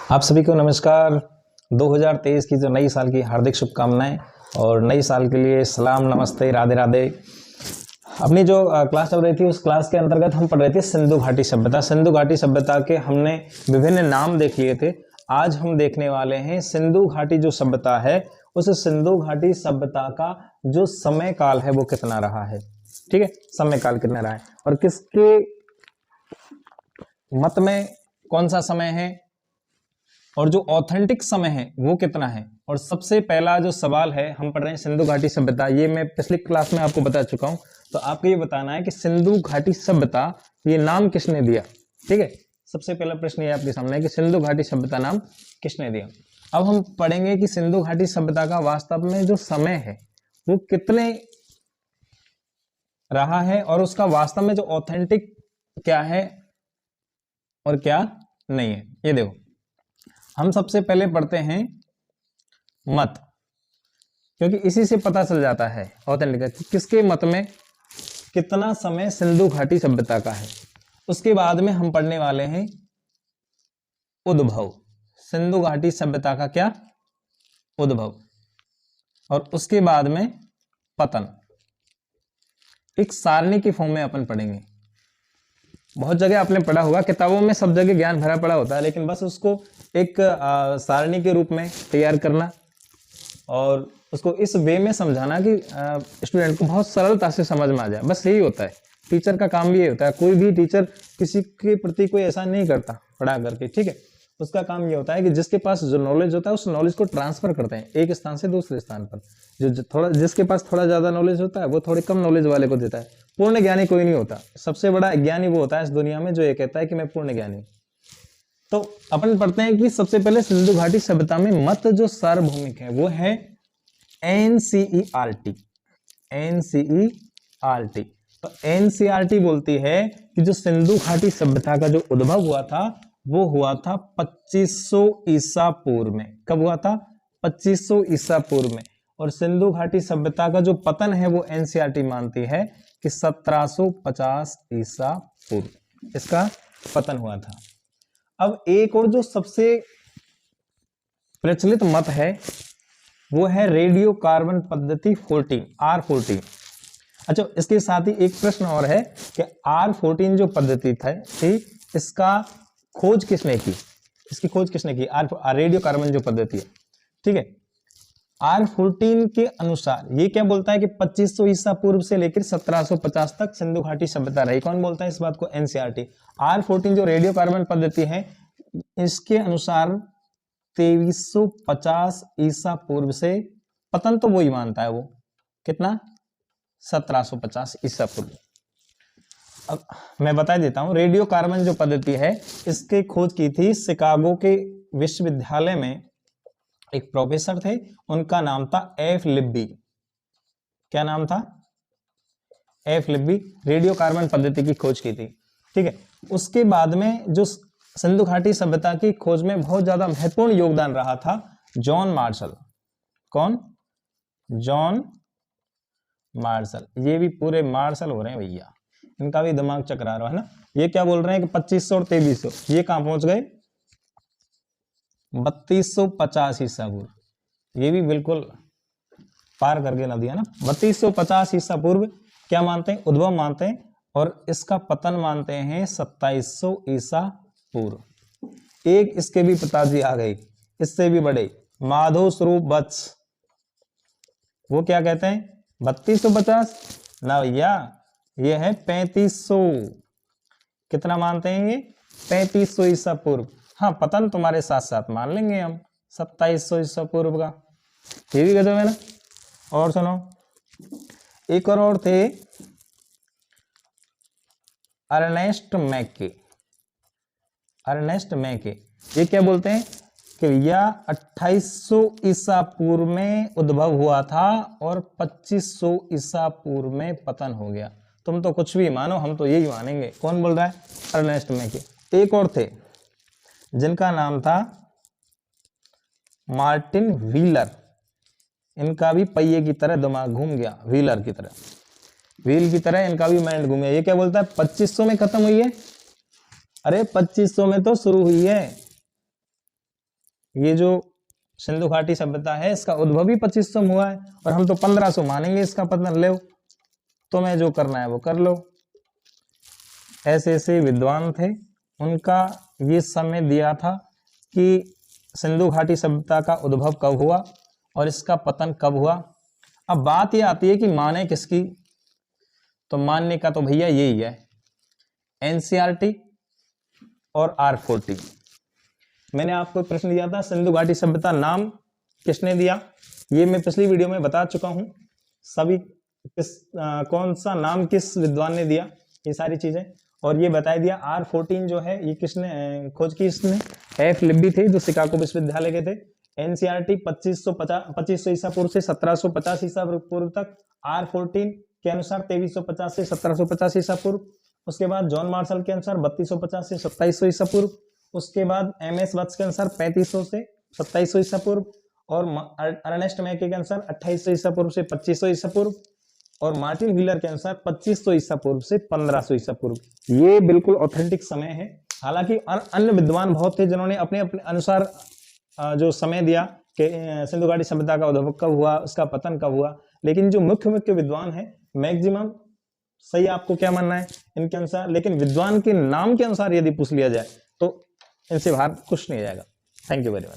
आप सभी को नमस्कार। 2023 की जो नई साल की हार्दिक शुभकामनाएं और नई साल के लिए सलाम, नमस्ते, राधे राधे। अपनी जो क्लास चल रही थी उस क्लास के अंतर्गत हम पढ़ रहे थे सिंधु घाटी सभ्यता। सिंधु घाटी सभ्यता के हमने विभिन्न नाम देख लिए थे। आज हम देखने वाले हैं सिंधु घाटी जो सभ्यता है उस सिंधु घाटी सभ्यता का जो समय काल है वो कितना रहा है। ठीक है, समय काल कितना रहा है और किसके मत में कौन सा समय है और जो ऑथेंटिक समय है वो कितना है। और सबसे पहला जो सवाल है, हम पढ़ रहे हैं सिंधु घाटी सभ्यता। ये मैं पिछली क्लास में आपको बता चुका हूं, तो आपको ये बताना है कि सिंधु घाटी सभ्यता ये नाम किसने दिया। ठीक है, सबसे पहला प्रश्न ये आपके सामने है कि सिंधु घाटी सभ्यता नाम किसने दिया। अब हम पढ़ेंगे कि सिंधु घाटी सभ्यता का वास्तव में जो समय है वो कितने रहा है और उसका वास्तव में जो ऑथेंटिक क्या है और क्या नहीं है। ये देखो, हम सबसे पहले पढ़ते हैं मत, क्योंकि इसी से पता चल जाता है ऑथेंटिक किसके मत में कितना समय सिंधु घाटी सभ्यता का है। उसके बाद में हम पढ़ने वाले हैं उद्भव, सिंधु घाटी सभ्यता का क्या उद्भव, और उसके बाद में पतन। एक सारणी की फॉर्म में अपन पढ़ेंगे। बहुत जगह आपने पढ़ा होगा, किताबों में सब जगह ज्ञान भरा पड़ा होता है, लेकिन बस उसको एक सारणी के रूप में तैयार करना और उसको इस वे में समझाना कि स्टूडेंट को बहुत सरलता से समझ में आ जाए, बस यही होता है। टीचर का काम भी ये होता है। कोई भी टीचर किसी के प्रति कोई ऐसा नहीं करता पढ़ा करके। ठीक है, उसका काम ये होता है कि जिसके पास जो नॉलेज होता है उस नॉलेज को ट्रांसफर करते हैं एक स्थान से दूसरे स्थान पर। जो थोड़ा जिसके पास थोड़ा ज्यादा नॉलेज होता है वो थोड़े कम नॉलेज वाले को देता है। पूर्ण ज्ञानी कोई नहीं होता। सबसे बड़ा ज्ञानी वो होता है इस दुनिया में जो ये कहता है कि मैं पूर्ण ज्ञानी हूं। तो अपन पढ़ते हैं कि सबसे पहले सिंधु घाटी सभ्यता में मत जो सार्वभौमिक है वो है NCERT। NCERT, तो NCERT बोलती है कि जो सिंधु घाटी सभ्यता का जो उद्भव हुआ था वो हुआ था 2500 ईसा पूर्व में। कब हुआ था? 2500 ईसा पूर्व में। और सिंधु घाटी सभ्यता का जो पतन है वो NCERT मानती है कि 1750 ईसा पूर्व इसका पतन हुआ था। अब एक और जो सबसे प्रचलित मत है वो है रेडियो कार्बन पद्धति 14 R14। अच्छा, इसके साथ ही एक प्रश्न और है कि R14 जो पद्धति थी इसका खोज किसने की? इसकी खोज किसने की? रेडियो कार्बन जो पद्धति है। ठीक है, R14 के अनुसार ये क्या बोलता है कि 2500 ईसा पूर्व से लेकर 1750 तक सिंधु घाटी सभ्यता रही। कौन बोलता है इस बात को? NCERT। R14 जो रेडियो कार्बन पद्धति है इसके अनुसार 2350 ईसा पूर्व से पतन तो वही मानता है। वो कितना? 1750 ईसा पूर्व। अब मैं बता देता हूं, रेडियो कार्बन जो पद्धति है इसके खोज की थी शिकागो के विश्वविद्यालय में एक प्रोफेसर थे, उनका नाम था F. लिब्बी। क्या नाम था? F. लिब्बी। रेडियो कार्बन पद्धति की खोज की थी। ठीक है, उसके बाद में जो सिंधु घाटी सभ्यता की खोज में बहुत ज्यादा महत्वपूर्ण योगदान रहा था जॉन मार्शल। कौन? John Marshall. ये भी पूरे मार्शल हो रहे हैं भैया, इनका भी दिमाग चकरा रहा है ना। ये क्या बोल रहे हैं कि 2500 और 2300, ये कहां पहुंच गए? 3250 ईसा पूर्व। ये भी बिल्कुल पार करके ना दिया ना। 3250 ईसा पूर्व क्या मानते हैं? उद्भव मानते हैं। और इसका पतन मानते हैं 2700 ईसा पूर्व। एक इसके भी पिताजी आ गए, इससे भी बड़े, माधव स्वरूप वत्स। वो क्या कहते हैं? 3250 ना भैया, ये है 3500। कितना मानते हैं ये? 3500 ईसा पूर्व। हाँ, पतन तुम्हारे साथ साथ मान लेंगे हम 2700 ईसा पूर्व का। ये भी गजब है ना। और सुनो, एक और थे अर्नेस्ट मैके। अर्नेस्ट मैके ये क्या बोलते हैं कि भैया 2800 ईसा पूर्व में उद्भव हुआ था और 2500 ईसा पूर्व में पतन हो गया। तुम तो कुछ भी मानो, हम तो यही मानेंगे। कौन बोल रहा है? अर्नेस्ट मैके। एक और थे जिनका नाम था मार्टिन व्हीलर। इनका भी पहिए की तरह दिमाग घूम गया, व्हीलर की तरह, व्हील की तरह इनका भी माइंड घूम गया। ये क्या बोलता है? 2500 में खत्म हुई है। अरे 2500 में तो शुरू हुई है। ये जो सिंधु घाटी सभ्यता है इसका उद्भव ही 2500 में हुआ है, और हम तो 1500 मानेंगे इसका पतन। लो तुम्हें जो करना है वो कर लो। ऐसे ऐसे विद्वान थे, उनका ये समय दिया था कि सिंधु घाटी सभ्यता का उद्भव कब हुआ और इसका पतन कब हुआ। अब बात ये आती है कि माने किसकी, तो मानने का तो भैया यही है, एनसीईआरटी और R40। मैंने आपको प्रश्न दिया था सिंधु घाटी सभ्यता नाम किसने दिया, ये मैं पिछली वीडियो में बता चुका हूं। सभी कौन सा नाम किस विद्वान ने दिया, ये सारी चीजें, और ये बता दिया। R14 जो है ये किसने खोज की, इसने F लिब्बी थे जो शिकागो विश्वविद्यालय के थे। एनसीईआरटी 2500 ईसा पूर्व से 1750 ईसा पूर्व तक। R14 के अनुसार 2350 से 1750 ईसा पूर्व। उसके बाद जॉन मार्शल के अनुसार 3250 से 2700 ईसा पूर्व। उसके बाद MS वत्स के अनुसार 3500 से 2700 ईसा पूर्व, और अर्नेस्ट मैके के अनुसार 2800 ईसा पूर्व से 2500 ईसा पूर्व, और मार्टिन व्हीलर के अनुसार 2500 ईसा पूर्व से 1500 ईसा पूर्व। ये बिल्कुल ऑथेंटिक समय है। हालांकि अन्य विद्वान बहुत थे जिन्होंने अपने अपने अनुसार जो समय दिया कि सिंधु घाटी सभ्यता का उद्भव कब हुआ, उसका पतन कब हुआ, लेकिन जो मुख्य मुख्य विद्वान है मैक्सिमम सही आपको क्या मानना है इनके अनुसार। लेकिन विद्वान के नाम के अनुसार यदि पूछ लिया जाए तो इनसे बाहर कुछ नहीं जाएगा। Thank you very much.